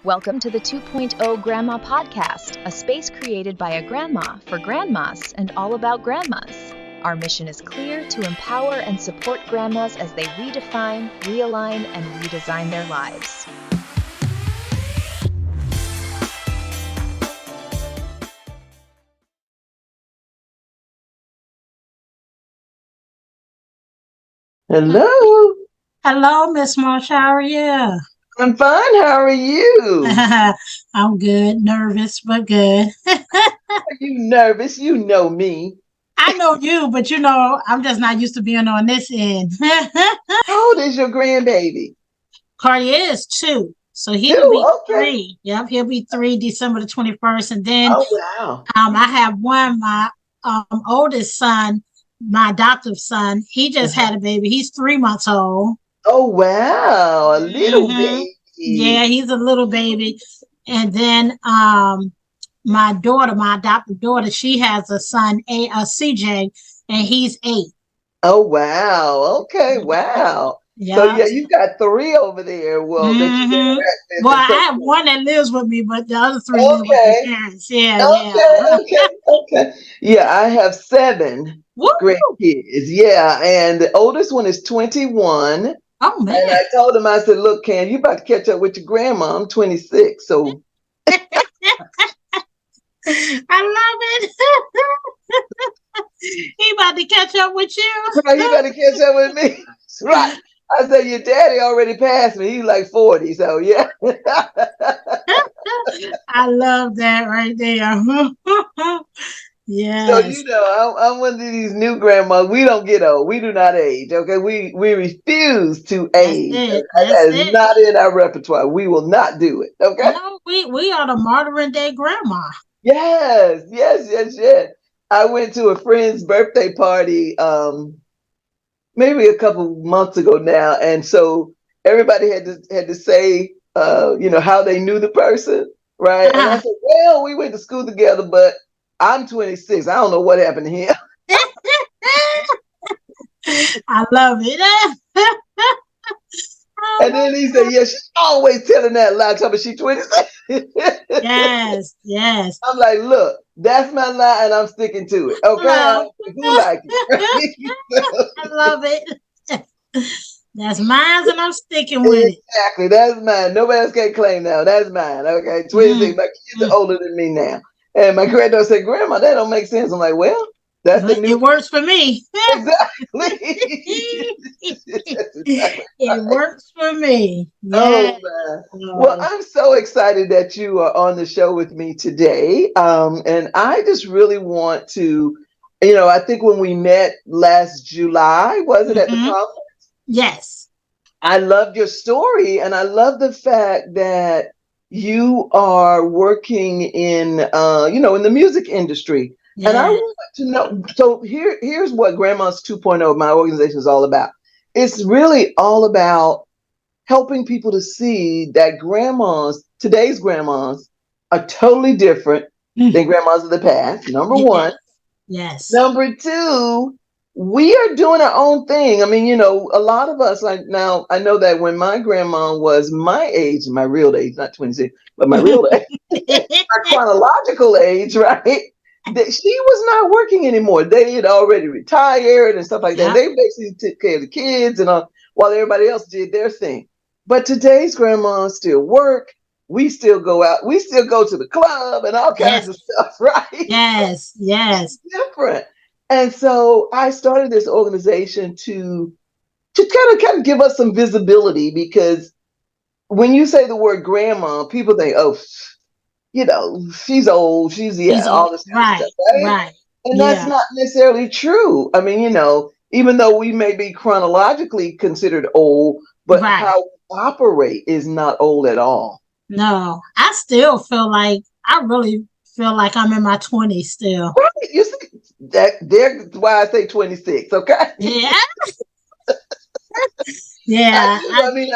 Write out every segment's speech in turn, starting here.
Welcome to the 2.0 Grandma Podcast, a space created by a grandma for grandmas and all about grandmas. Our mission is clear: to empower and support grandmas as they redefine, realign, and redesign their lives. Hello. Hello, Miss Marsh. How are you? I'm fine. How are you? I'm good. Nervous, but good. Are you nervous? You know me. I know you, but I'm just not used to being on this end. How old is your grandbaby? Cartier is 2, so he'll Two. be Okay. 3. Yep, he'll be 3 December the 21st. And then Oh, wow. I have my oldest son, my adoptive son. He just had a baby. He's 3 months old. Oh, wow. A little hmm baby. Yeah, he's a little baby. And then my daughter, my adopted daughter, she has a son, a CJ, and he's 8. Oh, wow. Okay. Mhm. Wow. So, Yeah. yeah, you got 3 over there. Well, that you hmm interact with. Well, And so, I have one that lives with me, but the other 3 live with their okay. parents. Yeah, Okay. yeah. Okay. Okay. Yeah, I have 7 Woo! grandkids. Yeah. And the oldest one is 21. Oh And man. I told him, I said, look, Ken, you about to catch up with your grandma. I'm 26. So I love it. He about to catch up with you. right, you better catch up with me. Right. I said, your daddy already passed me. He's like 40. So yeah. I love that right there. So Yes, I'm one of these new grandmas. We don't get old. We do not age. Okay. We refuse to that's age. it. That That's is it. not in our repertoire. We will not do it. Okay. No, we are the modern day grandma. Yes, yes, yes, yes. I went to a friend's birthday party maybe a couple months ago now, and so everybody had to say how they knew the person, right? And I said, well, we went to school together, but I'm 26. I don't know what happened to him. I love it. And then he said, yeah, she's always telling that lie, talking about she's 26. Yes, yes. I'm like, look, that's my lie, and I'm sticking to it. Okay, I Hello. don't care who like it. I love it. That's mine, and I'm sticking with it. Exactly. That's mine. Nobody else can claim now. That's mine. Okay. 26. Mm, My kids are mm. older than me now. And my granddaughter said, Grandma, that don't make sense. I'm like, well, that's the But new it works for me. exactly. That's exactly It right. works for me. Oh Yes. man. Well, Lord. I'm so excited that you are on the show with me today. And I just really want to, I think when we met last July, was it at the hmm conference? Yes. I loved your story, and I love the fact that you are working in the music industry. And I Yes. want to know. So here's what Grandma's 2.0, my organization, is all about. It's really all about helping people to see that today's grandmas, are totally different Mm. than grandmas of the past. Number Yes. one. Yes. Number two, we are doing our own thing. I mean, a lot of us, like now, I know that when my grandma was my age, my real age, not 26, but my real age, my chronological age, right? That she was not working anymore. They had already retired and stuff like that. Yep. They basically took care of the kids and while everybody else did their thing. But today's grandmas still work. We still go out. We still go to the club and all kinds Yes. of stuff, right? Yes. Yes. Different. And so I started this organization to kind of give us some visibility, because when you say the word grandma, people think, oh, she's old, she's She's all old. this kind of stuff, Right. right? Right. And that's Yeah. not necessarily true. I mean, even though we may be chronologically considered old, but Right. how we operate is not old at all. No, I still feel like I really feel like I'm in my 20s still. Right? You see, that's why I say 26, okay? Yeah. Yeah. I mean,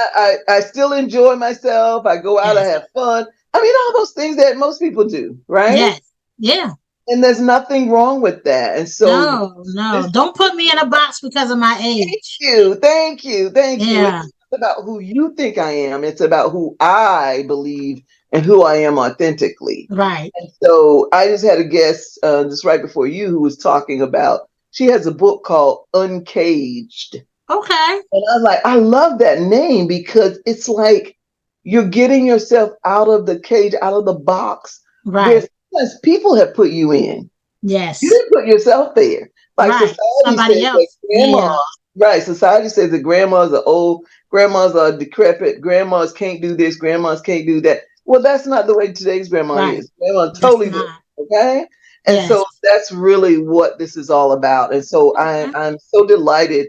I still enjoy myself. I go out, I Yes. have fun. I mean, all those things that most people do, right? Yes. Yeah. And there's nothing wrong with that. And so No, no. this, Don't put me in a box because of my thank age. you, thank you, thank you. Yeah. about who you think I am. It's about who I believe and who I am authentically. Right. And so I just had a guest just right before you who was talking about, she has a book called Uncaged. Okay. And I was like, I love that name because it's like you're getting yourself out of the cage, out of the box where Right. sometimes people have put you in. You Yes. didn't put yourself there. Like Right. society Somebody says that else. grandma, Yeah. right? Society says that grandmas are old, grandmas are decrepit, grandmas can't do this, grandmas can't do that. Well, that's not the way today's grandma Right. is. Grandma That's totally different. not. Okay. And so Yes. that's really what this is all about. And so Okay. I'm so delighted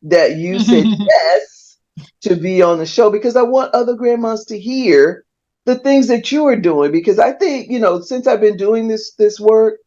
that you said yes to be on the show because I want other grandmas to hear the things that you are doing. Because I think, since I've been doing this work,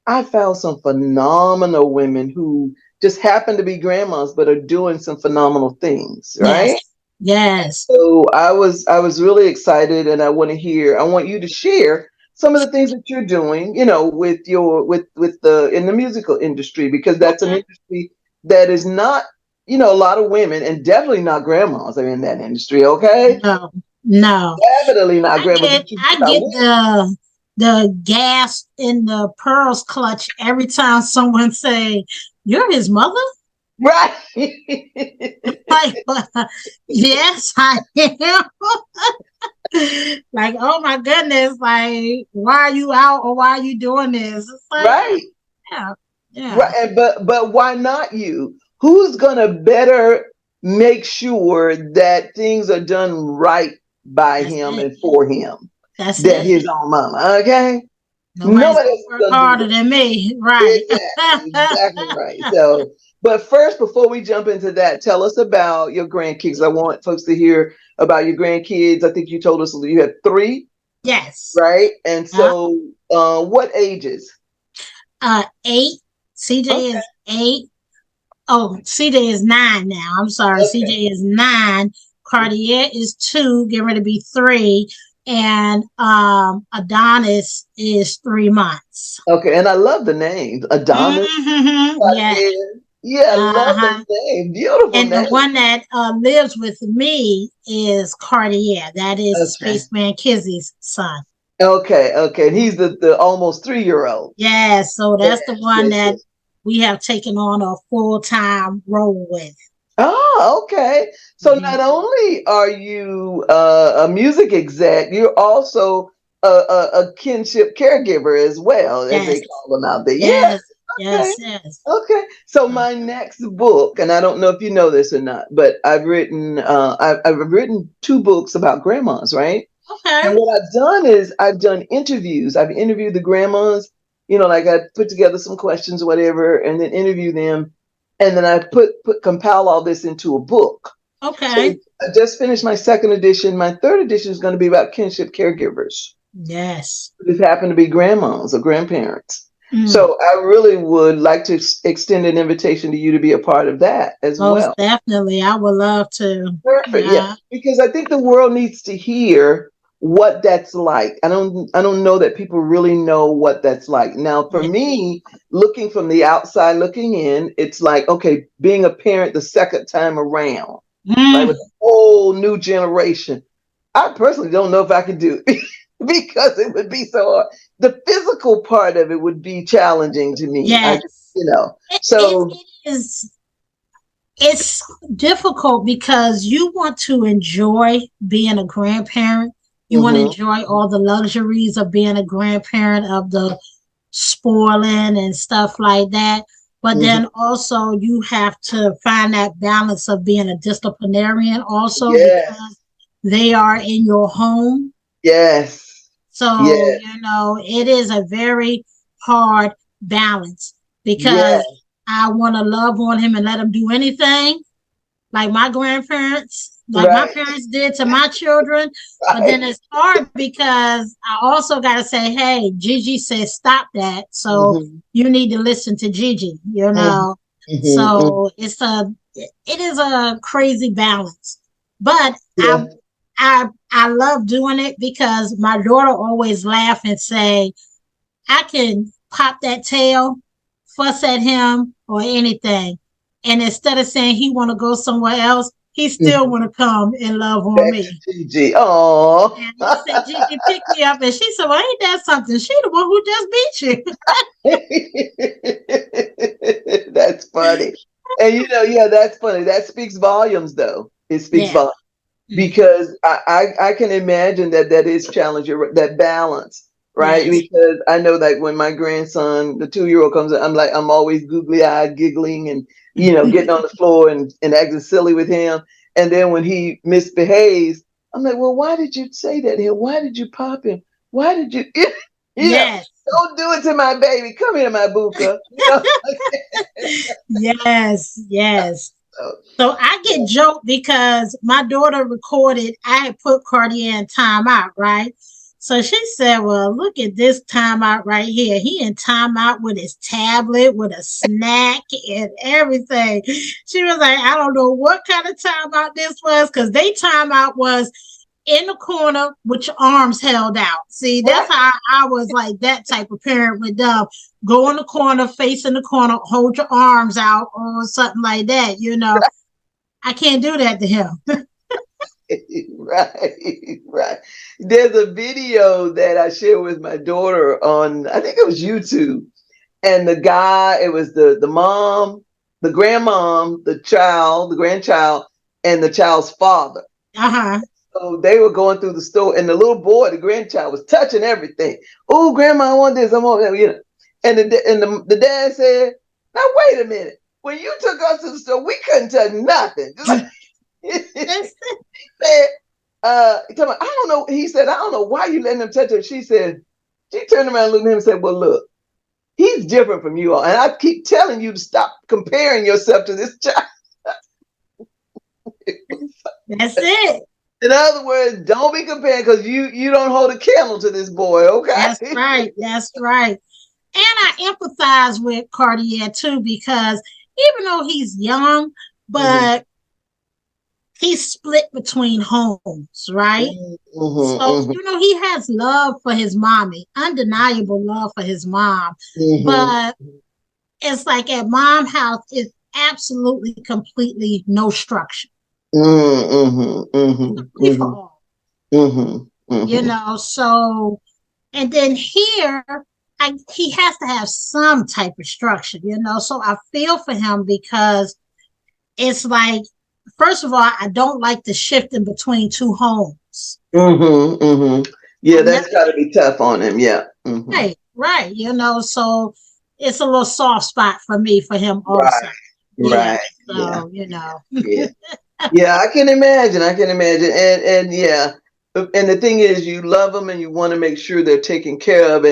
I found some phenomenal women who just happen to be grandmas but are doing some phenomenal things, right? Yes. Yes. So I was really excited and I want you to share some of the things that you're doing, with your with the in the musical industry because that's an Okay. industry that is not, a lot of women and definitely not grandmas are in that industry, okay? No. No. Definitely not I grandmas. get But you I got get women, the gas in the pearls clutch every time someone say, "You're his mother?" right? Like, yes, I am. Like, oh my goodness, like, why are you out or why are you doing this? It's like, Right. yeah, yeah, Right, and but why not you? Who's gonna better make sure that things are done right by that's him it. and for him That's than it. his own mama? Okay, Nobody's nobody gonna else is work gonna do harder that. than me, right? Exactly, exactly right. So, but first, before we jump into that, tell us about your grandkids. I want folks to hear about your grandkids. I think you told us you had three, Yes. right? And Uh, so, what ages? 8. CJ Okay, is 8. Oh, CJ is 9 now. I'm sorry. okay. CJ is 9. Cartier is 2, getting ready to be 3. And Adonis is 3 months. Okay, and I love the names. Adonis, Yeah. Cartier. Yeah, I love Uh-huh. the name. Beautiful And the name. one that lives with me is Cartier. That is Okay. Spaceman Kizzy's son. Okay, okay. And he's the almost 3-year-old. Yeah, so that's the Yes, one yes, that yes. we have taken on a full-time role with. Oh, okay. So not Mhm. only are you a music exec, you're also a kinship caregiver as well, as they Yes, call them out there. Yeah, yes, okay. yes, yes. Okay. So Uh, my next book, and I don't know if you know this or not, but I've written 2 books about grandmas, right? okay, And what I've done is I've done interviews. I've interviewed the grandmas, like I put together some questions, whatever, and then interview them. And then I put compile all this into a book. So okay. I just finished my second edition. My third edition is going to be about kinship caregivers. Yes. This happen to be grandmas or grandparents. Mm, So I really would like to extend an invitation to you to be a part of that as most well. definitely. I would love to. Perfect. Yeah, Yeah. because I think the world needs to hear what that's like. I don't know that people really know what that's like. Now, for Yeah. me, looking from the outside looking in, it's like, okay, being a parent the second time around, right, with Mm, a whole new generation. I personally don't know if I could do it because it would be so hard. The physical part of it would be challenging to me. yes. So It is. It's difficult because you want to enjoy being a grandparent. You want to mhm, enjoy all the luxuries of being a grandparent, of the spoiling and stuff like that. But mhm. then also you have to find that balance of being a disciplinarian also Yes, because they are in your home. yes, So, yes, it is a very hard balance because yes. I want to love on him and let him do anything like my grandparents, like my Right, parents did to my children. But then right. it's hard because I also got to say, hey, Gigi said stop that. So Mhm, you need to listen to Gigi, mhm, mhm, mhm. So it is a crazy balance. But Yeah, I love doing it because my daughter always laugh and say, I can pop that tail, fuss at him or anything. And instead of saying he want to go somewhere else, he still want to come and love on Back me. to Gigi. Oh, And he said, Gigi picked me up. And she said, well, ain't that something? She the one who just beat that's funny. And yeah, that's funny. That speaks volumes, though. It speaks you. volumes Yeah. because I can imagine that is challenging, that balance, right? Yes. Because I know that when my grandson, the 2-year-old comes in, I'm always googly eyed, giggling, and getting on the floor and acting silly with him. And then when he misbehaves, I'm like, well, why did you say that to him? Why did you pop him? Why did you, Yes. don't do it to my baby. Come here, my buka. Yes. Yes. So, So I get yeah. joked because my daughter recorded, I had put Cartier in timeout, right? So she said, well, look at this timeout right here. He in timeout with his tablet, with a snack and everything. She was like, I don't know what kind of timeout this was because they timeout was in the corner with your arms held out. See, that's Right. how I was like that type of parent with them. Go in the corner, face in the corner, hold your arms out or something like that, I can't do that to him. Right, right. There's a video that I shared with my daughter on, I think it was YouTube. And the guy, it was the mom, the grandmom, the child, the grandchild, and the child's father. Uh-huh. So they were going through the store, and the little boy, the grandchild, was touching everything. Oh, grandma, I want this, I want that, And the dad said, "Now wait a minute. When you took us to the store, we couldn't touch nothing." Said, I don't know. He said, I don't know why you letting him touch her. She turned around and looked at him and said, well, look, he's different from you all. And I keep telling you to stop comparing yourself to this child. That's it. In other words, don't be comparing because you don't hold a candle to this boy, okay? That's right. That's right. And I empathize with Cartier too because even though he's young, Mm-hmm. but he's split between homes, right? So, Mm-hmm. he has love for his mommy, undeniable love for his mom. Mm-hmm. But it's like at mom house, it's absolutely, completely no structure. Mm-hmm. Free for Mm-hmm. all. Mm-hmm. Mm-hmm. So, and then here, he has to have some type of structure. So I feel for him because it's like, first of all, I don't like the shifting between two homes. Mm-hmm. Mm-hmm. Yeah, I've never that's got to be tough on him. Yeah. Mm-hmm. right. So it's a little soft spot for me for him Right. also. Yeah. Right. Yeah. So. Yeah. Yeah, I can imagine. I can imagine. And yeah. And the thing is you love them and you want to make sure they're taken care of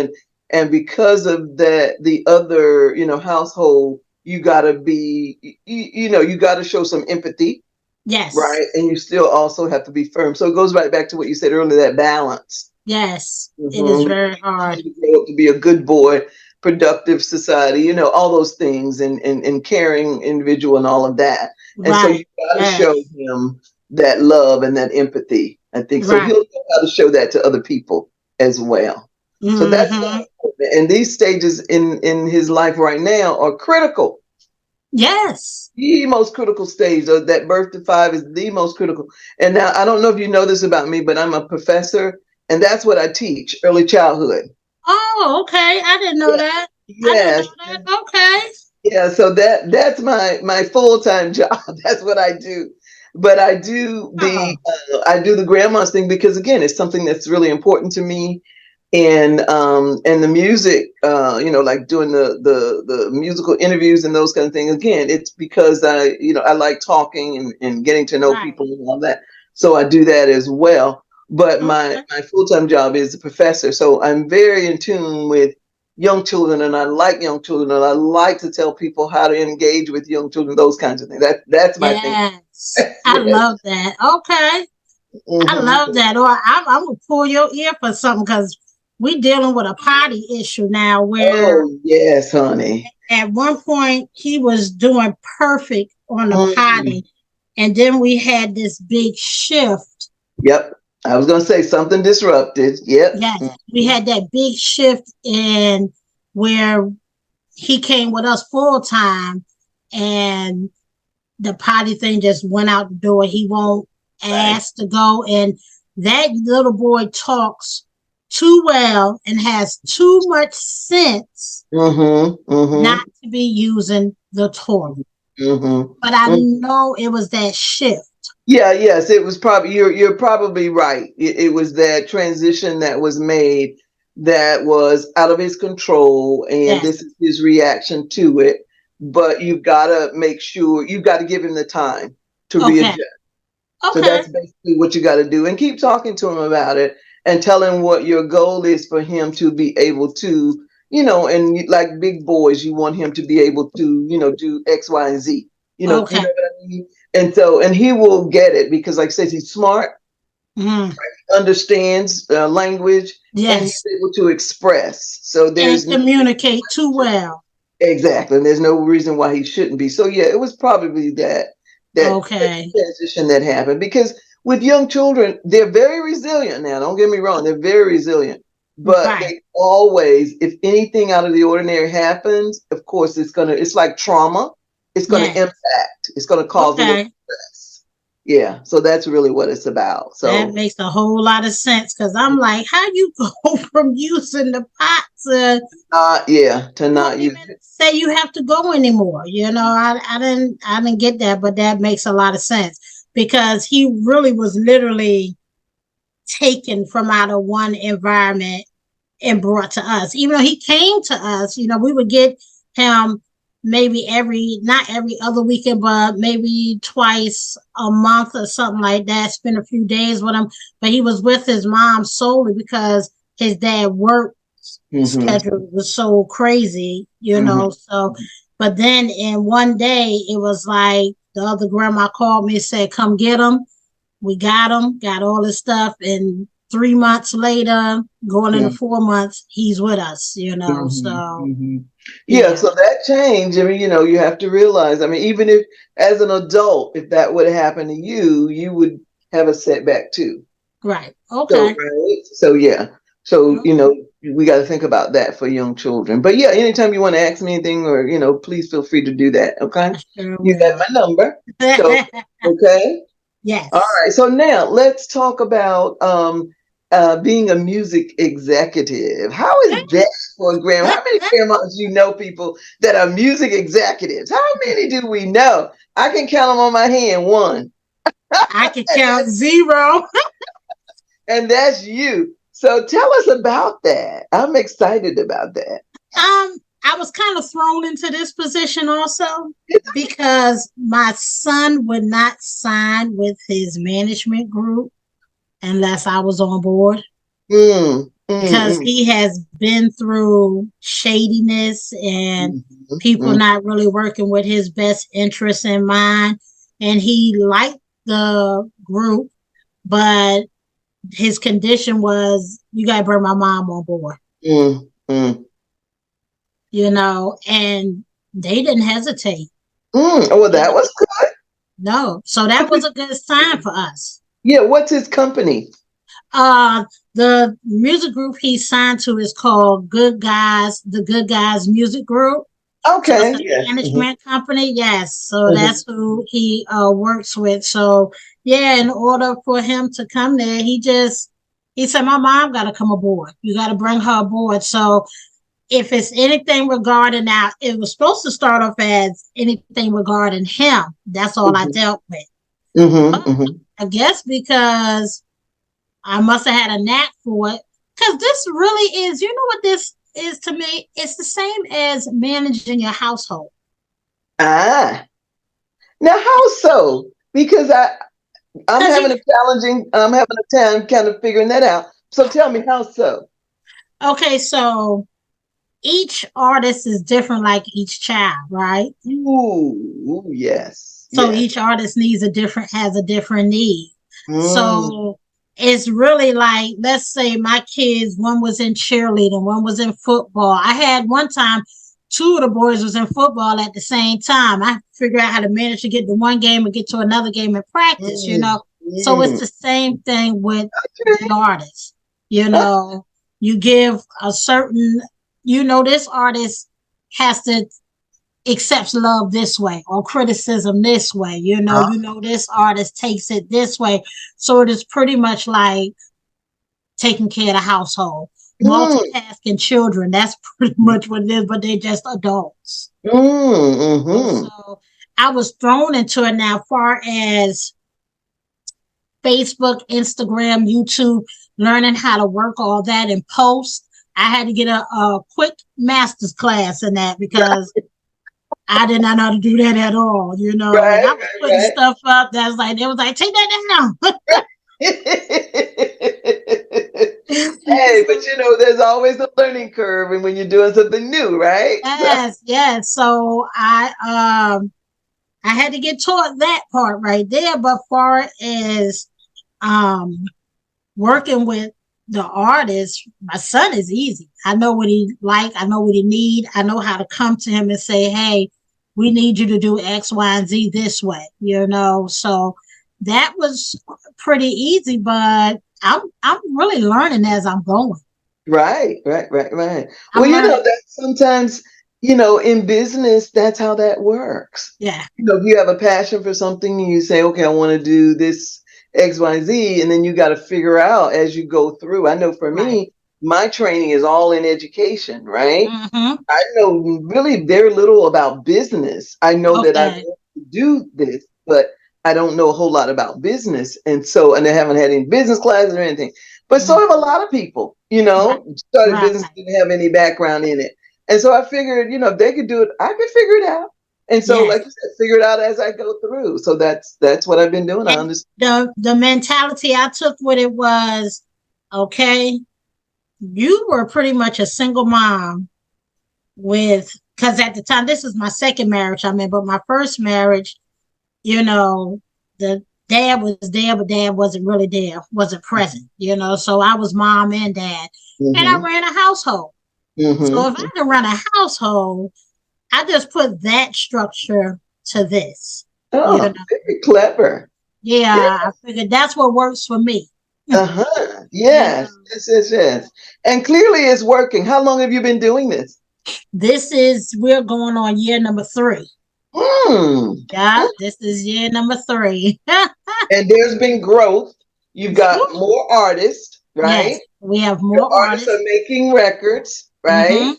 and because of that the other, household, you got to be you got to show some empathy, Yes. right? And you still also have to be firm. So it goes right back to what you said earlier, that balance. Yes. It is Mm-hmm. very hard. To grow up to be a good boy, productive society, all those things and caring individual and all of that. And so Right. you got to show Yes. him that love and that empathy. I think so. Right. He'll know how to show that to other people as well. So that's Mm-hmm. important. And these stages in his life right now are critical. Yes. The most critical stage of that birth to 5 is the most critical. And now I don't know if you know this about me, but I'm a professor, and that's what I teach: early childhood. Oh, okay. I didn't know Yeah. that. I didn't Yes. know that. Okay. Yeah, so that's my full-time job. That's what I do. But Oh, I do the grandma's thing because again, it's something that's really important to me. And the music, like doing the musical interviews and those kind of things. Again, it's because I like talking and getting to know right. people and all that. So I do that as well. But my Okay. my full-time job is a professor, so I'm very in tune with young children, and I like young children, and I like to tell people how to engage with young children, those kinds of things. That's my thing. Yes. I Yes. love that. Okay. I love Hmm. that. Or I'm gonna pull your ear for something because we dealing with a potty issue now where Oh yes, honey. at one point he was doing perfect on the Mm. potty, and then we had this big shift. Yep. I was gonna say something disrupted. Yep. Yes, we Mhm. had that big shift in where he came with us full time, and the potty thing just went out the door. He won't ask to go. And that little boy talks too well and has too much sense not to be using the toilet. But I know it was that shift. Yeah, yes, it was probably you're probably right. It was that transition that was made that was out of his control, and Yes. this is his reaction to it. But you've got to make sure you've got to give him the time to Okay. readjust. So Okay. that's basically what you got to do, and keep talking to him about it, and tell him what your goal is for him to be able to, and like big boys, you want him to be able to, do X, Y, and Z. You know Okay. what I mean? And he will get it because, like I said, he's smart, understands language, and he's Yes. able to express. So And there's no communicate too well. exactly, and there's no reason why he shouldn't be. So yeah, it was probably that Okay. transition that happened because with young children, they're very resilient now. Don't get me wrong, they're very resilient. But Right. they always, if anything out of the ordinary happens, of course it's like trauma. It's gonna Yes. impact, it's gonna cause a little Okay. stress. Yeah. So that's really what it's about. That So makes a whole lot of sense because I'm like, how you go from using the pot to to you not don't use even it. say you have to go anymore. I didn't get that, but that makes a lot of sense because he really was literally taken from out of one environment and brought to us. Even though he came to us, we would get him maybe not every other weekend, but maybe twice a month or something like that. Spend a few days with him, but he was with his mom solely because his dad work schedule was so crazy, So, but then in one day, it was like the other grandma called me and said, "Come get him." We got him, got all his stuff, and 3 months later, going into 4 months, he's with us, So Yeah, yeah, so that change, I mean, you have to realize, I mean, even if as an adult, if that would happen to you, you would have a setback too. right, So, okay, right. So, yeah. So, we got to think about that for young children. But yeah, anytime you want to ask me anything or, please feel free to do that. Okay. I sure You got will. my number. So, okay. All Yes. right. So now let's talk about being a music executive. How is that for a grandma? How many grandmas people that are music executives? How many do we know? I can count them on my hand. One. I can count zero. And that's you. So tell us about that. I'm excited about that. I was kind of thrown into this position also because my son would not sign with his management group unless I was on board. Because he has been through shadiness and people not really working with his best interests in mind. And he liked the group, but his condition was, you got to bring my mom on board, and they didn't hesitate. Well, that was good. No. So that was a good sign for us. Yeah. What's his company? The music group he signed to is called the Good Guys Music Group. So Okay. it's a Yes. management company. Yes. So that's who he works with. So yeah, in order for him to come there, he said, my mom got to come aboard. You got to bring her aboard. So if it's anything regarding now, it was supposed to start off as anything regarding him. That's all I dealt with. But I guess because I must have had a knack for it. Because this really is, what this is to me? It's the same as managing your household. Ah. Now, how so? Because I'm having a time kind of figuring that out. So tell me, how so? Okay, so each artist is different, like each child, right? Ooh, yes. So Yes. each artist has a different need. So it's really like, let's say my kids, one was in cheerleading, one was in football. I had one time, two of the boys was in football at the same time. I figured out how to manage to get to one game and get to another game and practice, So it's the same thing with the artist. You give a certain, this artist has to accepts love this way or criticism this way. This artist takes it this way. So it is pretty much like taking care of the household, Mm, multitasking children. That's pretty much what it is, but they're just adults. mm-hmm. So I was thrown into it now, far as Facebook, Instagram, YouTube, learning how to work all that and post. I had to get a quick master's class in that because I did not know how to do that at all, and I Right, was putting right, stuff up that's like, they was like, take that down. right. Hey, but there's always a learning curve, and when you're doing something new, right? So, Yes, yes. So I had to get taught that part right there. But far as um working with the artist, my son is easy. I know what he like. I know what he need. I know how to come to him and say, hey, we need you to do X, Y, and Z this way, So that was pretty easy, but I'm really learning as I'm going. right, right, right, right. Well, I'm learning. that sometimes, in business, that's how that works. Yeah. If you have a passion for something and you say, okay, I want to do this X, Y, Z, and then you got to figure out as you go through. I know for Right. me, my training is all in education, right? Mm-hmm. I know really very little about business. I know that I Okay. want to do this, but I don't know a whole lot about business. And I haven't had any business classes or anything. But so Mm. have a lot of people, Right. started Right. business, didn't have any background in it. And so I figured, if they could do it, I could figure it out. And so, Yes. like you said, figure it out as I go through. So that's what I've been doing. I And understand. the mentality I took with it was, okay, you were pretty much a single mom with, because at the time, this is my second marriage I'm in, but my first marriage, the dad was there, but dad wasn't really there, wasn't present, so I was mom and dad, and I Mm-hmm. ran a household. So if I Mm-hmm. can run a household, I just put that structure to this, you know. Oh, very clever. Yeah. Yeah, I figured that's what works for me. Uh-huh. You Yes. know, Yes, yes, yes. And clearly it's working. How long have you been doing this? we're going on year number 3. Hmm. Yeah, this is year number 3. And there's been growth. You've got more artists, Yes, right? we have Your more artists are artists. making records, Mm-hmm. right?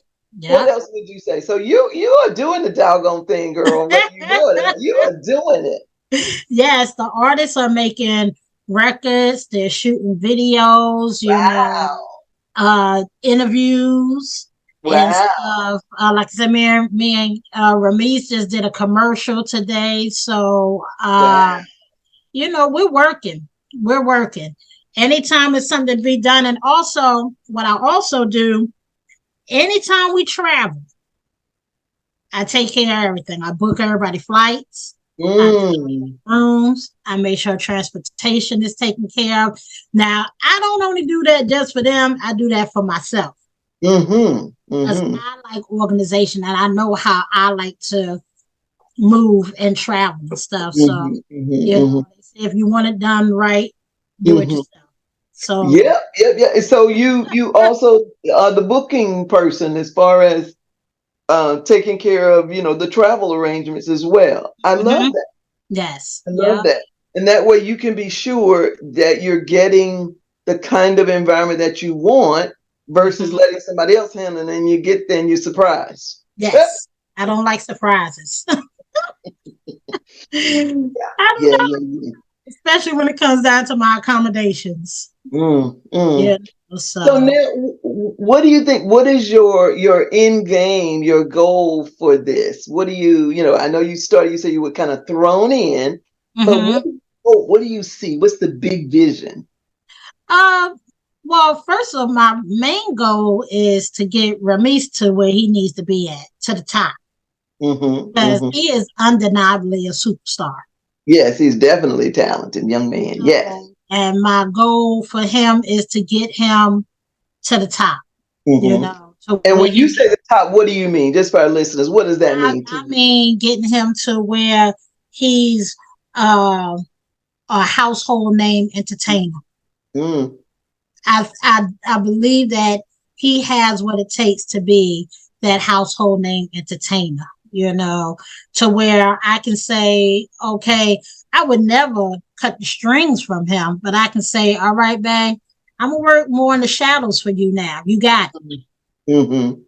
What Yeah. else would you say? So you are doing the doggone thing, girl. Whether you know it or not, you are doing it. Yes, the artists are making records, they're shooting videos, Wow. interviews and Wow. stuff. Like I said, me and Ramece just did a commercial today. So, Wow. we're working. We're working. Anytime it's something to be done. And also, what I also do, anytime we travel, I take care of everything. I book everybody flights. I take care Mm. of rooms. I make sure transportation is taken care of. Now, I don't only do that just for them. I do that for myself Mm-hmm. because Mm-hmm. I like organization and I know how I like to move and travel and stuff. So, Mm-hmm. Mm-hmm. if you want it done right, do it Mm-hmm. yourself. So, Yep, yep, yep. So you also are the booking person as far as taking care of, the travel arrangements as well. I love mhm, that. yes, I love yeah, that. And that way you can be sure that you're getting the kind of environment that you want versus mhm, letting somebody else handle it and you get there and you're surprised. yes. I don't like surprises. I Yeah, don't, yeah, yeah. especially when it comes down to my accommodations. Mm, mm. Yeah. So So now, what do you think? What is your end game, your goal for this? What do I know you started, you said you were kind of thrown in, but hmm what do you see? What's the big vision? uh well, first of all, my main goal is to get Ramece to where he needs to be at, to the top. Hmm. Because Hmm. he is undeniably a superstar. Yes, he's definitely a talented young man. Yes. So, and my goal for him is to get him to the top, Hmm. to And where when you he say can. the top, what do you mean? Just for our listeners, what does that mean to I you? mean, getting him to where he's uh, a household name entertainer. Mm, I believe that he has what it takes to be that household name entertainer. to where I can say, okay, I would never cut the strings from him, but I can say, all right, babe, I'm gonna work more in the shadows for you now. You got it. Mm-hmm.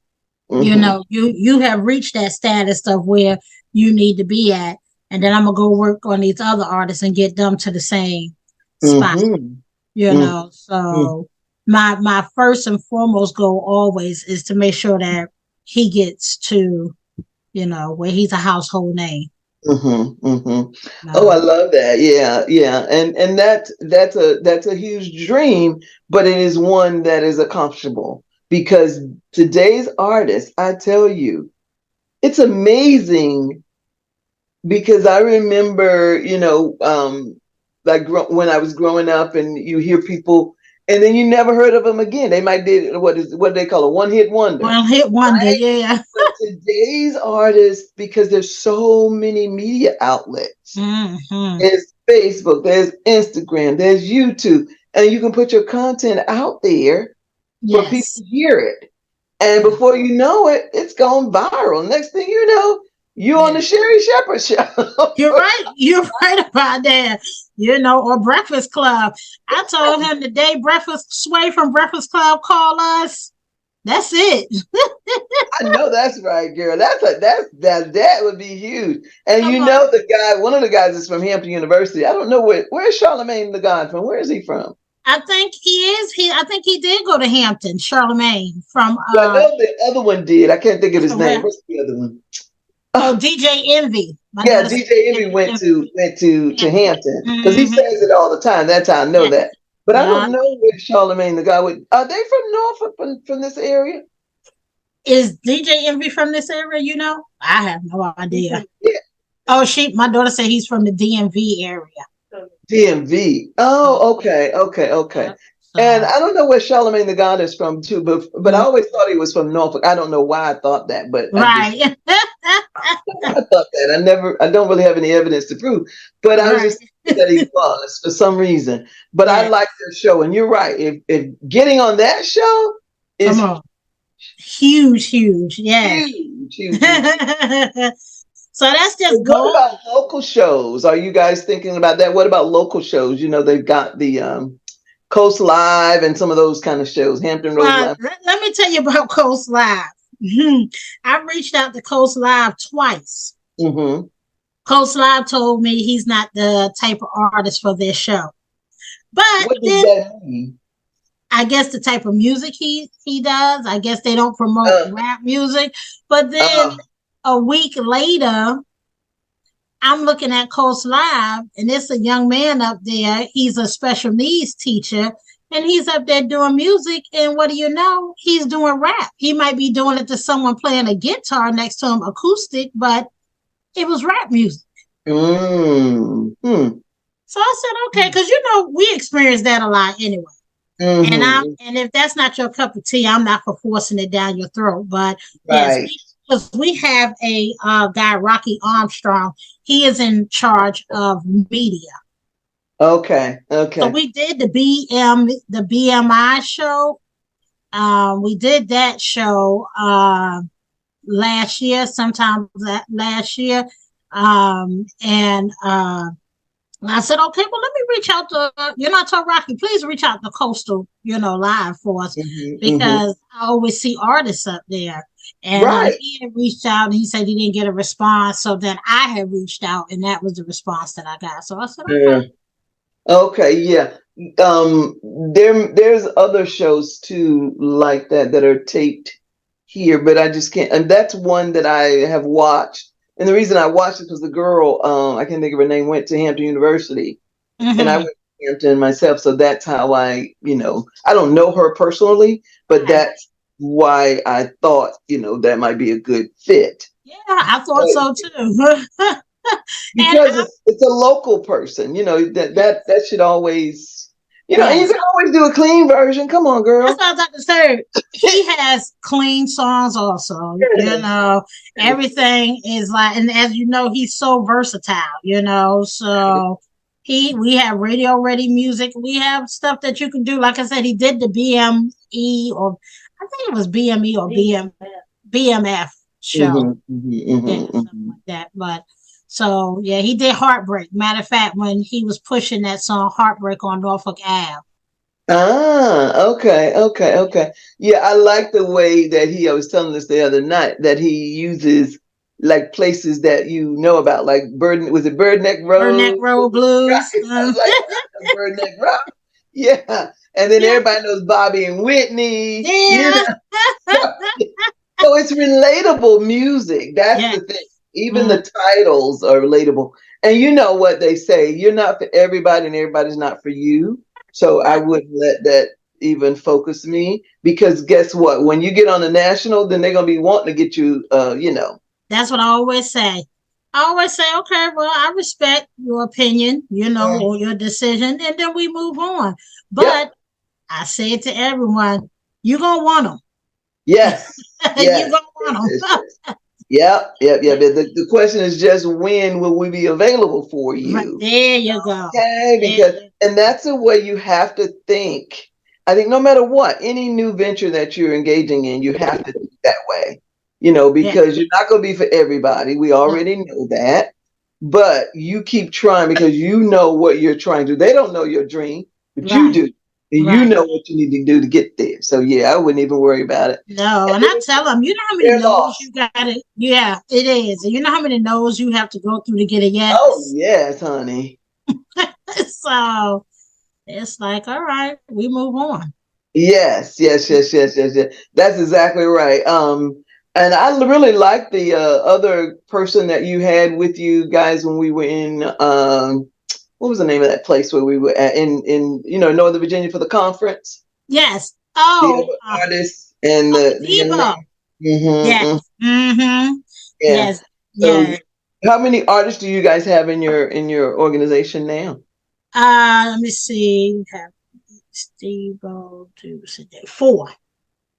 You have reached that status of where you need to be at, and then I'm gonna go work on these other artists and get them to the same spot. Mm-hmm. So my first and foremost goal always is to make sure that he gets to where he's a household name. Mm-hmm, mm-hmm. Oh, I love that. Yeah, yeah. And that's a huge dream, but it is one that is accomplishable because today's artists, I tell you, it's amazing because I remember, like when I was growing up and you hear people and then you never heard of them again. They might did what do they call a one-hit wonder. One hit wonder, right? yeah. But today's artists, because there's so many media outlets, Mm-hmm. there's Facebook, there's Instagram, there's YouTube, and you can put your content out there for people Yes. to hear it. And before you know it, it's gone viral. Next thing you know, you're on the Sherry Shepherd show. You're right. You're right about that. Or Breakfast Club. I told him the day Sway from Breakfast Club called us. That's it. I know that's right, girl. That would be huge. And Come you on. know the guy, one of the guys is from Hampton University. I don't know where's Charlemagne the God from? Where is he from? I think he is. I think he did go to Hampton, Charlemagne from I know the other one did. I can't think of his name. What's the other one? DJ Envy. Yeah, DJ Envy went to Hampton because he says it all the time. That's how I know that. But I don't know where Charlemagne the God would. Are they from Norfolk from this area? Is DJ Envy from this area? I have no idea. Yeah. Oh, my daughter said he's from the DMV area. DMV. Oh, okay. Yeah. And I don't know where Charlemagne the God is from too, but I always thought he was from Norfolk. I don't know why I thought that, but right. I thought that. I don't really have any evidence to prove, but I was just thinking that he was for some reason. But I like their show, and you're right. If getting on that show is huge, yeah, huge. So that's just what about local shows? Are you guys thinking about that? What about local shows? They've got the Coast Live and some of those kind of shows, Hampton Road Live. Let me tell you about Coast Live. I reached out to Coast Live twice. Mm-hmm. Coast Live told me he's not the type of artist for this show. But what does that mean? I guess the type of music he does. I guess they don't promote rap music. But then a week later, I'm looking at Coast Live, and it's a young man up there. He's a special needs teacher, and he's up there doing music. And what do you know? He's doing rap. He might be doing it to someone playing a guitar next to him, acoustic, but it was rap music. Mm-hmm. So I said, okay, because we experience that a lot anyway. Mm-hmm. And if that's not your cup of tea, I'm not for forcing it down your throat. But right. Yes, we have a guy, Rocky Armstrong. He is in charge of media. Okay. So we did the BMI show. We did that show last year, sometime last year. And I said, okay, well, let me reach out to, I told Rocky, please reach out to Coastal, Live for us, because I always see artists up there. And he had reached out and he said he didn't get a response. So then I had reached out and that was the response that I got. So I said, okay. Okay, yeah. There's other shows too like that are taped here, but I just can't. And that's one that I have watched. And the reason I watched it because the girl, I can't think of her name, went to Hampton University, and I went to Hampton myself. So that's how I don't know her personally, but that's why I thought, that might be a good fit. Yeah, I thought so too. Because it's a local person, that should always, and you can always do a clean version. Come on, girl. That's what I was about to say. He has clean songs also, everything is like, and as you know, he's so versatile, so we have radio ready music. We have stuff that you can do. Like I said, he did the BME, or I think it was BME or BMF show. Mhm, mhm, Yeah, mhm, something mhm. like that. But so yeah, he did Heartbreak. Matter of fact, when he was pushing that song Heartbreak on Norfolk Ave. Ah, okay, okay, okay. Yeah, I like the way that I was telling this the other night, that he uses like places that you know about, like was it Bird Neck Bird Neck Road? Road Right. Blues. I was like, "Ah, Bird Neck Road." Yeah. And then Yeah. everybody knows Bobby and Whitney, Yeah. So it's relatable music. That's Yeah. the thing. Even Mm, the titles are relatable. And you know what they say, you're not for everybody and everybody's not for you. So I right. wouldn't let that even focus me, because guess what? When you get on the national, then they're gonna be wanting to get you That's what I always say. I always say, okay, well, I respect your opinion, or your decision, and then we move on. Yep. But I say it to everyone, you're going to want them. Yes. You're Yes. going to Yes. want Yes. them. Yes. Yep. Yep. Yep. The question is just, when will we be available for Right you? there you go. Okay, There because you and go. that's the way you have to think. I think no matter what, any new venture that you're engaging in, you have to think that way. Yeah. Because you're not going to be for everybody. We No. already know that. But you keep trying because you know what you're trying to do. They don't know your dream, but you Right. do. And you Right. know what you need to do to get there. So yeah, I wouldn't even worry about it. No, And and then I tell them, you know how many they're no's you lost. got to, yeah, it is. And you know how many no's you have to go through to get a Oh yes? yes, honey. So it's like, all right, we move on. Yes, yes, yes, yes, yes, yes. That's exactly right. And I really like the other person that you had with you guys when we were in what was the name of that place where we were at in Northern Virginia for the conference? Yes. The Oh, other artist and the young man. Debo. Mm-hmm, Yes. Mm-hmm. yeah. Yes. So, Yes. how many artists do you guys have in your organization now? Let me see. We have Steve O, four.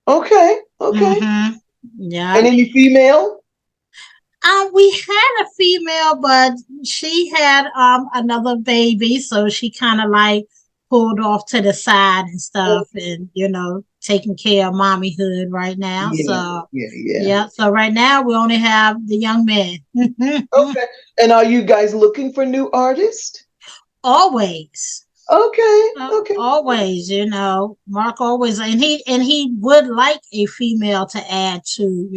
Okay, okay. Mm-hmm. And Yeah. any female? We had a female, but she had another baby, so she kind of like pulled off to the side and stuff, and taking care of mommyhood right now. Yeah, So yeah, yeah. yeah, so right now we only have the young man. Okay. And are you guys looking for new artists? Always. Okay, okay. Always, Mark always, and he would like a female to add to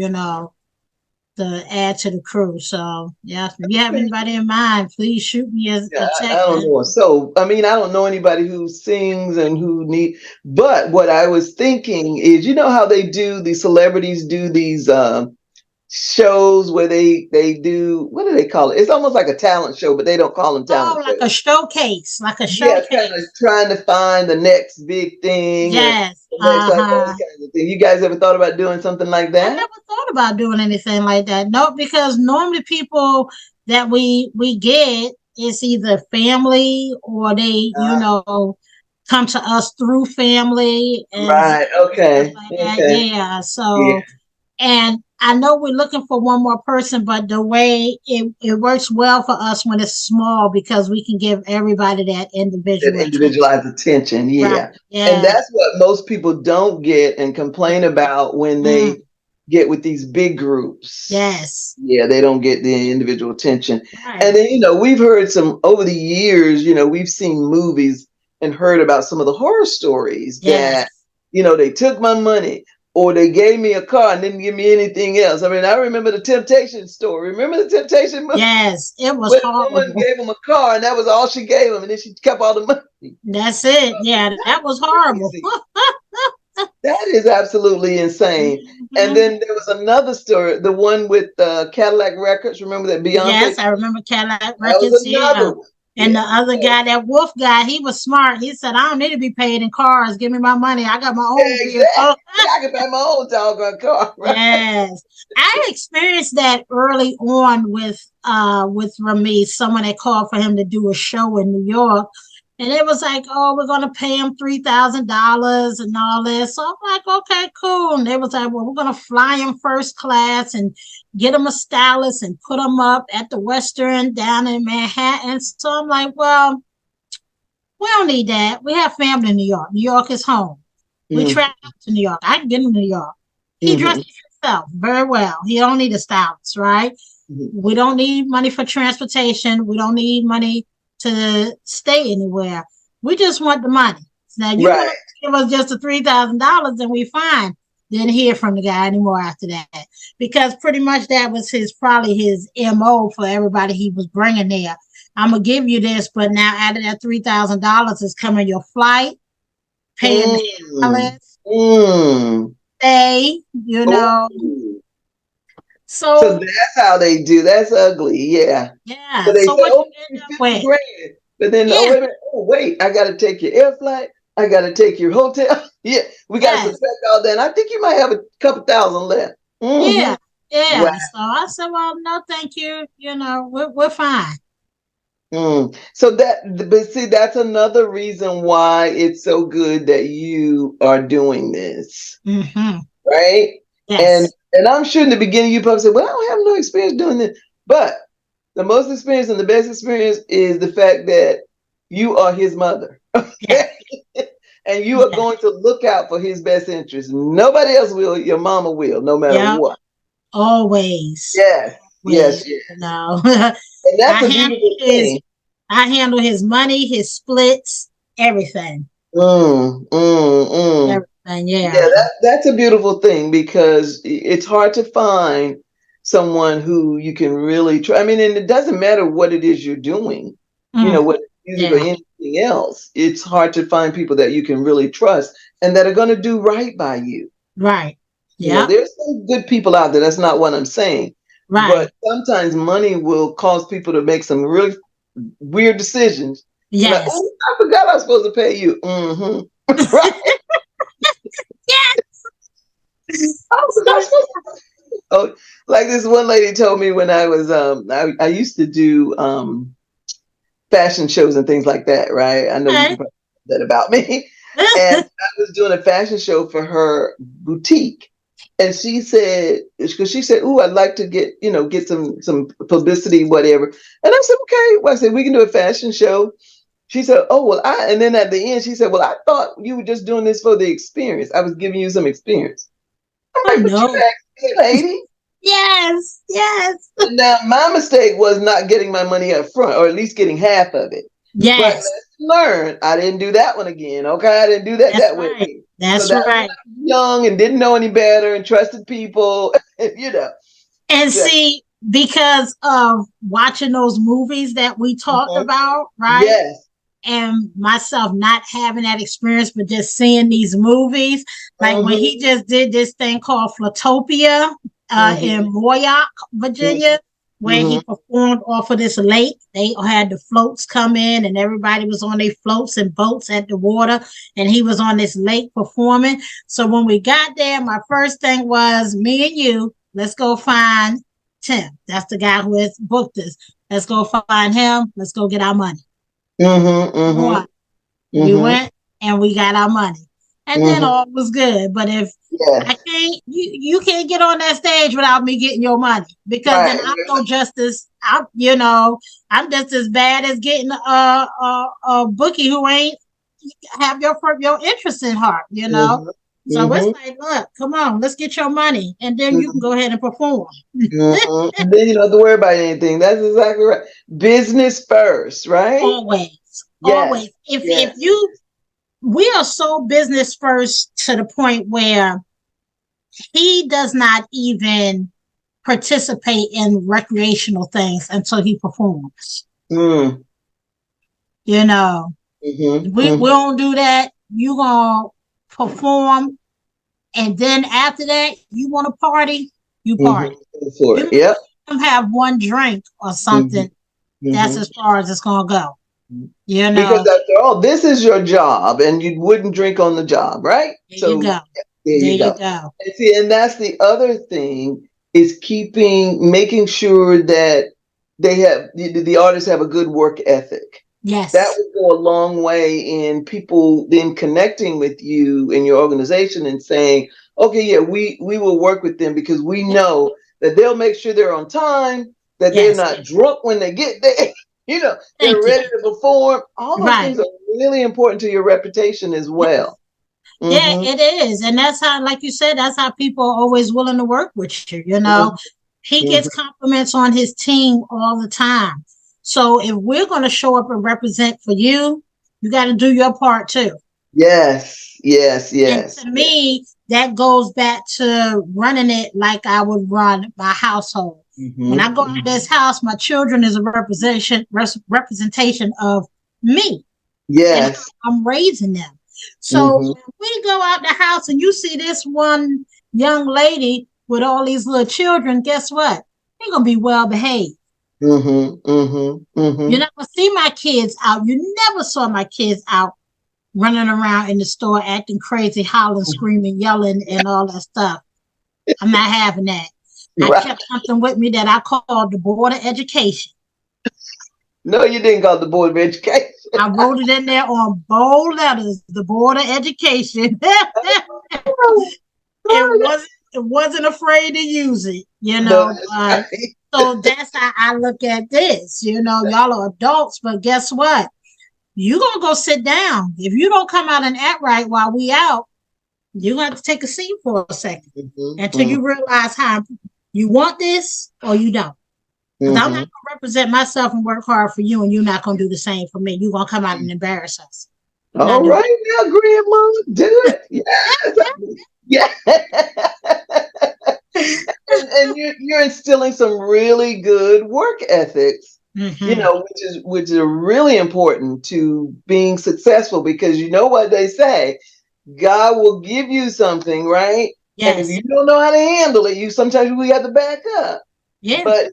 the crew. So yeah, if you have anybody in mind, please shoot me Yeah, a I text. don't know. So, I mean, I don't know anybody who sings and but what I was thinking is, you know how they do, the celebrities do these shows where they do, what do they call it? It's almost like a talent show, but they don't call them Oh, talent like a shows. showcase, like a Yeah, kind of showcase. trying to find the next big thing or Yes. the next, like those Uh-huh. kinds of things. You guys ever thought about doing something like I that? never thought about doing anything like that. No, because normally people that we get is either family or they, come to us through family and Right. stuff Okay. like that. Okay. Yeah. Yeah. So, and I know we're looking for one more person, but the way it works well for us when it's small because we can give everybody that That individual attention. individualized attention. Right. Yeah. And Yeah. that's what most people don't get and complain about when Mm, they get with these big groups. yes. Yeah, they don't get the individual attention. And Right. then, we've heard some over the years, we've seen movies and heard about some of the horror stories that, Yes. they took my money or they gave me a car and didn't give me anything else. I mean, I remember the Temptation story. Remember the Temptation movie? Yes. It was Where the woman horrible. gave him a car and that was all she gave him, and then she kept all the money. That's it. Yeah, that was horrible. Crazy. That is absolutely insane. And Mhm. then there was another story, the one with Cadillac Records. Remember that Beyonce? Yes, I remember Cadillac That was Records. Yeah. another one. And Yeah. the other So, guy, that wolf guy, he was smart. He said, I don't need to be paid in cars. Give me my money. I got my own vehicle. exactly. I can buy my own doggone car. Right? Yes. I experienced that early on with Ramece, someone that called for him to do a show in New York. And it was like, oh, we're gonna pay him $3,000 and all this. So I'm like, okay, cool. And they was like, well, we're gonna fly him first class and get him a stylist and put him up at the Western down in Manhattan. So I'm like, well, we don't need that. We have family in New York. New York is home. We Mm-hmm. travel to New York. I can get him to New York. He Mm-hmm. dressed himself very well. He don't need a stylist, right? Mm-hmm. We don't need money for transportation. We don't need money to stay anywhere. We just want the money. Now, you want Right. to give us just the $3,000, then we fine. Didn't hear from the guy anymore after that, because pretty much that was probably his MO for everybody he was bringing there. I'm gonna give you this, but now out of that $3,000 is coming your flight, paying the Mm. stylist, Mm. stay, Oh. So So that's how they do. That's ugly. Yeah. yeah. So they So say, what oh, you end give up you 50 with? grand. But then, oh, Yeah. wait a minute. Oh, wait. I got to take your air flight. I got to take your hotel. Yeah. We got to Yes. subtract all that. And I think you might have a couple thousand left. Mm-hmm. Yeah. Wow. Yeah. So I said, well, no, thank you. We're fine. So but see, that's another reason why it's so good that you are doing this, Mm-hmm. right? And Yes. and I'm sure in the beginning you probably said, "Well, I don't have no experience doing this," but the most experience and the best experience is the fact that you are his mother, Yeah. okay? And you are Yeah. going to look out for his best interest. Nobody else will. Your mama will, no matter Yep. what. Always. Yes, yes, Always. yes. And I that's a handle beautiful his thing. I handle his money, his splits, everything. Mm, mm, mm. Everything. Yeah, Yeah. that's a beautiful thing because it's hard to find someone who you can really try. I mean, and it doesn't matter what it is you're doing, Mm, whether it's music or yeah. anything else. It's hard to find people that you can really trust and that are going to do right by you. Right. Yep. There's some good people out there. That's not what I'm saying. Right. But sometimes money will cause people to make some really weird decisions. You're like, Yes. oh, I forgot I was supposed to pay you. Mm-hmm. Right. Oh, was I So, supposed Oh, like this one lady told me when I was I used to do fashion shows and things like that, right? I know you can okay. probably know that about me. And I was doing a fashion show for her boutique. And she said, because she said, "Ooh, I'd like to get some publicity, whatever." And I said, "Okay." Well, I said, "We can do a fashion show." She said, "Oh, well, and then at the end, she said, "Well, I thought you were just doing this for the experience. I was giving you some experience." I'm Oh like, "But you no. asked me, lady." Yes. Yes. Now, my mistake was not getting my money up front, or at least getting half of it. But Yes. let's learn. I didn't do that one again. Okay, I didn't do that That's that way right. again. So That's that was when right. I was young and didn't know any better and trusted people. you know. And So, see, because of watching those movies that we talked mhm. about, right? Yes. And myself not having that experience, but just seeing these movies, like when Mm-hmm. he just did this thing called Flotopia in Mm-hmm. Moyock, Virginia, where Mm-hmm. he performed off of this lake. They had the floats come in, and everybody was on their floats and boats at the water, and he was on this lake performing. So when we got there, my first thing was me and you. Let's go find Tim. That's the guy who has booked us. Let's go find him. Let's go get our money. Mm-hmm. One, Mm-hmm. we Mm-hmm. went and we got our money. And then Mm-hmm. all was good. But if I Yes. can't, you can't get on that stage without me getting your money, because then Right. I'm no justice. I'm just as bad as getting a bookie who ain't have your interest in heart. Mm-hmm. So it's Mm-hmm. like, look, come on, let's get your money, and then you can go ahead and perform. Mm-hmm. And then you don't have to worry about anything. That's exactly right. Business first, right? Always, Yes. always. If Yes. you We are so business first to the point where he does not even participate in recreational things until he performs. Mm. You know, Mm-hmm. we Mm-hmm. don't do that. You gonna perform, and then after that, you want to party, you Mm-hmm. party. Go for it. You Yep. have one drink or Mm-hmm. something. That's Mm-hmm. as far as it's gonna go. You Because know, after all, this is your job, and you wouldn't drink on the job, right? there you So go. there There you you go. go. And see, and that's the other thing is making sure that the artists have a good work ethic. That Yes. would go a long way in people then connecting with you and your organization and saying, okay, yeah, we will work with them because we know that they'll make sure they're on time, that they're Yes. not drunk when they get there, they're Thank you. ready to perform. All those Right. things are really important to your reputation as well. Yeah, it is. And that's how, like you said, that's how people are always willing to work with you. You know, he gets compliments on his team all the time. So if we're going to show up and represent for you, you got to do your part too. Yes, yes, And yes. to me, that goes back to running it like I would run my household. When I go to this house, my children is a representation of me and how Yes. I'm raising them. So when we go out the house and you see this one young lady with all these little children, guess what? They're gonna be well behaved. You never see my kids out. You never saw my kids out running around in the store acting crazy, hollering, screaming, yelling, and all that stuff. I'm not having that. I Right. kept something with me that I called the Board of Education. No, you didn't call the Board of Education. I wrote it in there on bold letters, the Board of Education. It wasn't afraid to use it, you No, know. that's right. So that's how I look at this. You know, y'all are adults, but guess what? You gonna go sit down. If you don't come out and act right while we out, you're gonna have to take a seat for a second until you realize how you want this or you don't. Because I'm not gonna represent myself and work hard for you, and you're not gonna do the same for me. You're gonna come out and embarrass us. All right now, Grandma, do it. Yes. And you're instilling some really good work ethics, which are really important to being successful, because you know what they say, God will give you something, right? Yes. And if you don't know how to handle it, sometimes we have to back up. Yeah. But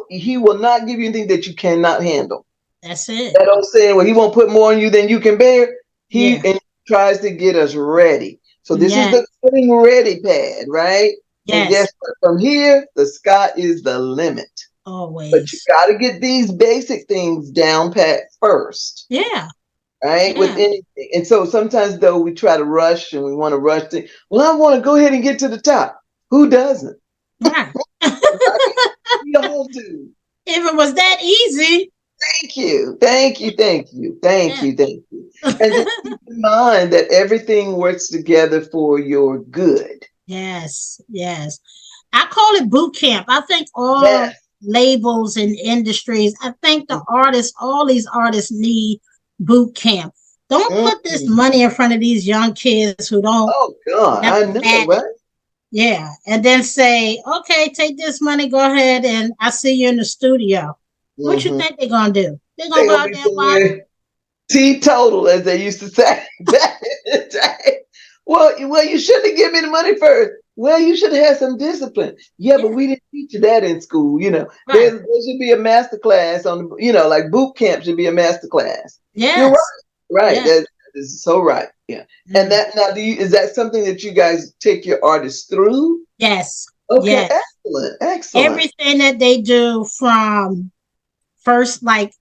he will not give you anything that you cannot handle. That's it. That old saying, well, he won't put more on you than you can bear. He tries to get us ready. So this is the getting ready pad, right? Yes. And guess what? From here, the sky is the limit. Always. But you got to get these basic things down pat first. Yeah. Right? Yeah. With anything. And so sometimes, though, we try to rush and we want to rush things. Well, I want to go ahead and get to the top. Who doesn't? Right. We all do. If it was that easy. Thank you. And just keep in mind that everything works together for your good. Yes. I call it boot camp. I think all labels and industries, I think all these artists need boot camp. Don't put this money in front of these young kids who don't. Oh, God. I know, right? Yeah. And then say, okay, take this money, go ahead, and I see you in the studio. What you think they're going to do? They're going to go out there and watch. Teetotal, as they used to say back in the day. Well, you shouldn't have given me the money first. Well, you should have had some discipline. Yeah, but we didn't teach you that in school. You know, there should be a master class on, like boot camp should be a master class. Yes. You're right. Right. Yes. That is so right. Yeah. And that now, is that something that you guys take your artists through? Yes. Okay. Yes. Excellent. Everything that they do from first, like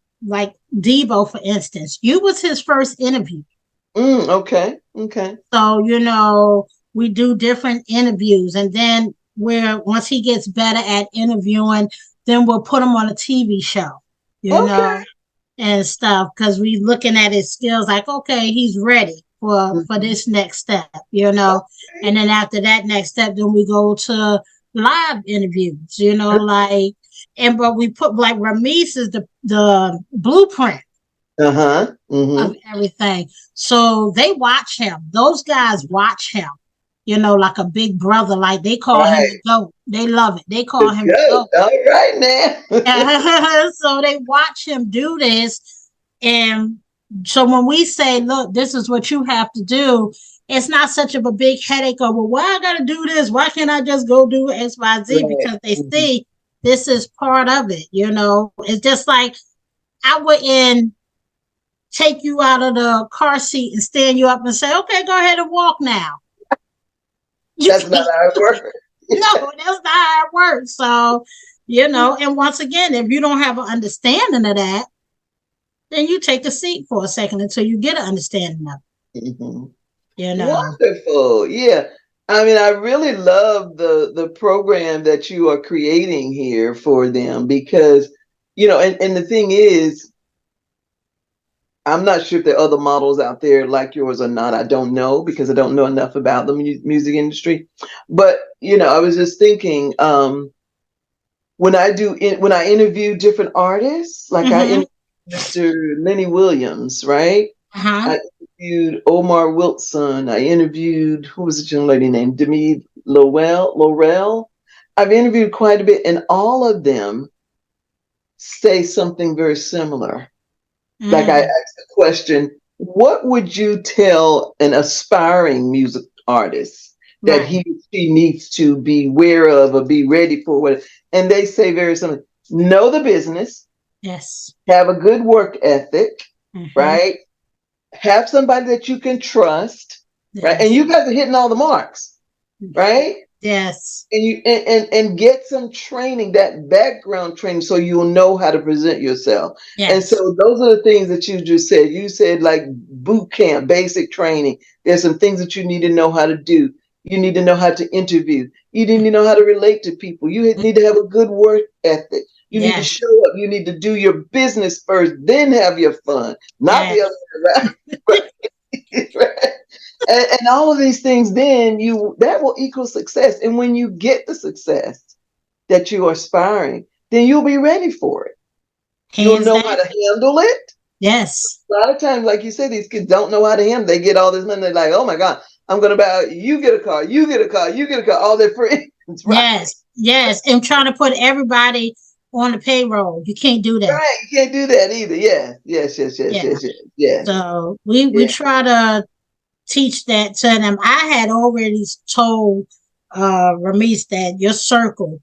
Debo, for instance, you was his first interview. Okay. So, we do different interviews, and then once he gets better at interviewing, then we'll put him on a TV show, and stuff, because we looking at his skills like, okay, he's ready for this next step, and then after that next step, then we go to live interviews, but we put, like, Ramece is the blueprint of everything. So they watch him. Those guys watch him, like a big brother. Like, they call him the GOAT. They love it. They call him the GOAT. All right now. So they watch him do this. And so when we say, look, this is what you have to do, it's not such of a big headache of, well, why I got to do this? Why can't I just go do X, Y, Z? Right. Because they see this is part of it, It's just like, I wouldn't take you out of the car seat and stand you up and say, okay, go ahead and walk now. That's not how it works. No, that's not how it works. So, and once again, if you don't have an understanding of that, then you take a seat for a second until you get an understanding of it. Wonderful. Yeah. I mean, I really love the program that you are creating here for them, because, and the thing is, I'm not sure if there are other models out there like yours or not. I don't know because I don't know enough about the music industry. But I was just thinking, when I interview different artists, like I Mm-hmm. interviewed Mr. Lenny Williams, right? Uh-huh. I interviewed Omar Wilson. I interviewed, who was the young lady named Demi Laurel. I've interviewed quite a bit, and all of them say something very similar. Like I Mm. asked the question, what would you tell an aspiring music artist that Right. he or she needs to be aware of or be ready for? What? And they say very similar. Know the business, Yes. have a good work ethic, Mm-hmm. right? Have somebody that you can trust, right? And Yes. you guys are hitting all the marks, right? Yes. And you get some training, that background training, so you'll know how to present yourself. And Yes. so those are the things that you just said. You said like boot camp, basic training. There's some things that you need to know how to do. You need to know how to interview. You need to know how to relate to people. You need to have a good work ethic. You need to Yes. show up. You need to do your business first, then have your fun, not the Yes. other way around. Right? And all of these things, then that will equal success. And when you get the success that you are aspiring, then you'll be ready for it. You'll Hands know down. how to handle it. Yes. A lot of times, like you said, these kids don't know how to handle. They get all this money. They're like, "Oh my God, I'm gonna buy. You get a car. You get a car. You get a car." All their friends, right? Yes. Yes. And trying to put everybody on the payroll. You can't do that. Right. You can't do that either. Yes. Yes. Yes. Yes. Yeah. Yes. Yes. Yes. So we Yeah. try to teach that to them. I had already told Ramece that your circle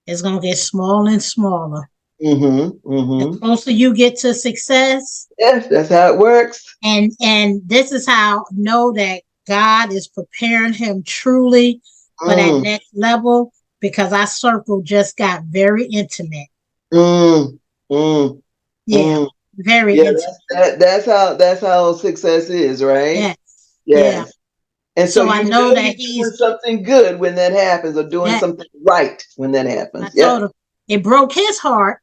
is gonna get smaller and smaller. Mm-hmm. The Mm-hmm. closer you get to success, Yes. That's how it works. and this is how I know that God is preparing him truly for that Mm, next level because our circle just got very intimate. mm, mm, Yeah, mm. very Yeah, intimate. that's how success is, right? Yes, yeah. Yes. And so So I you know know that you're doing he's something good when that happens, or doing that. something right when that I happens. told Yep. him it broke his heart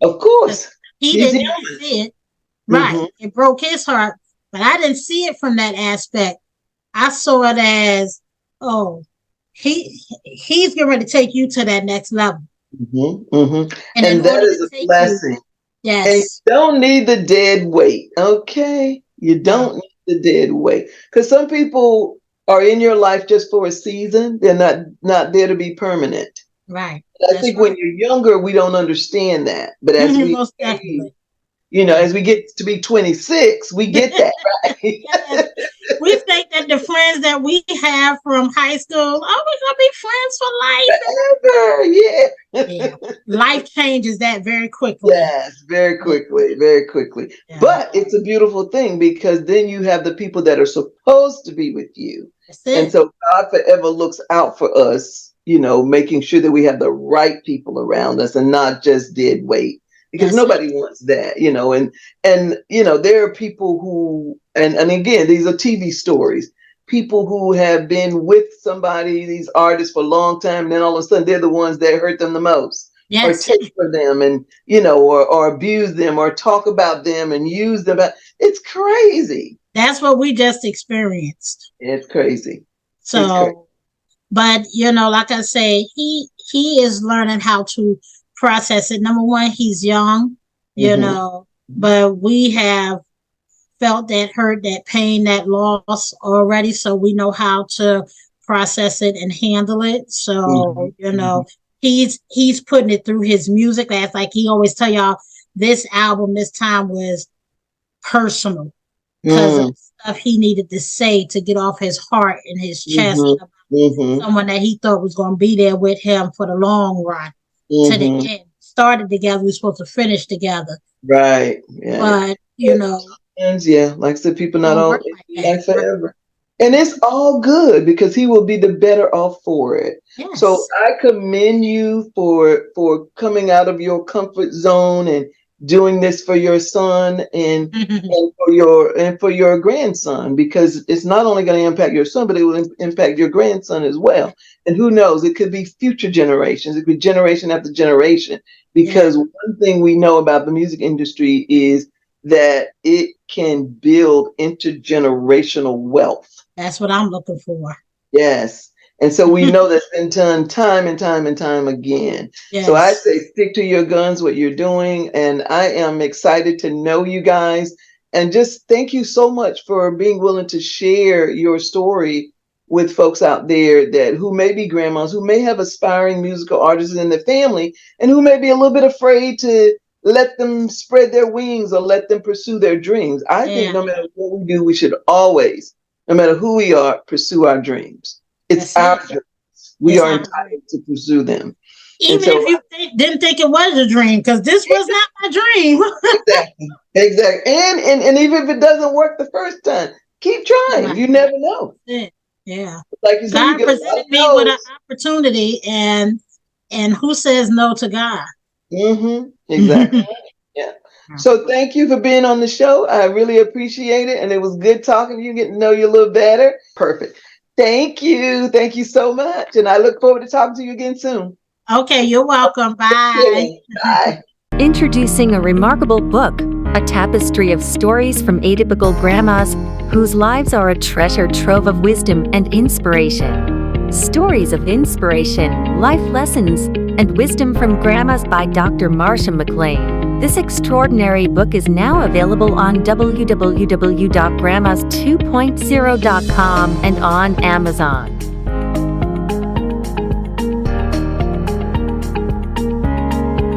Of because course. he He's didn't human. see it. Right, Mm-hmm. it broke his heart, but I didn't see it from that aspect. I saw it as, oh, he's getting ready to take you to that next level. Mm-hmm. Mm-hmm. And in And that order to is a take you, blessing. And you yes, don't need the dead weight. Okay. You no, don't need the dead weight. Because some people are in your life just for a season. They're not there to be permanent. right. I That's think when right. you're younger, we don't understand that. But as we Most age, definitely. Yeah. as we get to be 26, we get that, right? Yes. We think that the friends that we have from high school, oh, Forever, yeah. we're gonna be friends for life. Yeah. Life changes that very quickly. Yes, very Yeah. quickly, very quickly. Yeah. But it's a beautiful thing because then you have the people that are supposed to be with you. That's And it. so God forever looks out for us, making sure that we have the right people around us and not just dead weight. Because That's it. nobody wants that, and there are people who and again, these are TV stories. People who have been with somebody, these artists for a long time, and then all of a sudden they're the ones that hurt them the most or Yes. take for them and or abuse them or talk about them and use them. It's crazy. That's what we just experienced. It's crazy. It's crazy. So, but like I say, he is learning how to process it. Number one, he's young, you Hmm. know, but we have felt that hurt, that pain, that loss already, so we know how to process it and handle it. So, Hmm. he's putting it through his music. That's like he always tell y'all, this album this time was personal because of Hmm. the stuff he needed to say to get off his heart and his chest Hmm. about Hmm. someone that he thought was going to be there with him for the long run to the Hmm. end. Started together, we were supposed to finish together, Right. Yeah. but And yeah, like I said, people not don't all work like that. like forever. And it's all good because he will be the better off for it. So Yes. I commend you for coming out of your comfort zone and doing this for your son and for your grandson, because it's not only going to impact your son, but it will impact your grandson as well. And who knows, it could be future generations, it could be generation after generation. Yeah. Because one thing we know about the music industry is that it can build intergenerational wealth. That's what I'm looking for. Yes. And so we know that's been done time and time and time again. Yes. So I say stick to your guns, what you're doing. And I am excited to know you guys. And just thank you so much for being willing to share your story with folks out there that who may be grandmas, who may have aspiring musical artists in their family, and who may be a little bit afraid to let them spread their wings or let them pursue their dreams. I think no matter what we do, we should always, no matter who we are, pursue our dreams. It's our dreams. We are entitled to pursue them. Even if you didn't think it was a dream, because this was not my dream. Exactly. And even if it doesn't work the first time, keep trying. Right. You never know. Yeah. Like you said, God presented me with an opportunity, and who says no to God? Mm-hmm. Exactly. Yeah. So thank you for being on the show. I really appreciate it. And it was good talking to you, getting to know you a little better. Perfect. Thank you. Thank you so much. And I look forward to talking to you again soon. Okay, you're welcome. Bye. Bye. Introducing a remarkable book, a tapestry of stories from atypical grandmas whose lives are a treasure trove of wisdom and inspiration. Stories of inspiration, life lessons, and wisdom from grandmas by Dr. Marsha McLean. This extraordinary book is now available on www.grandmas2.0.com and on Amazon.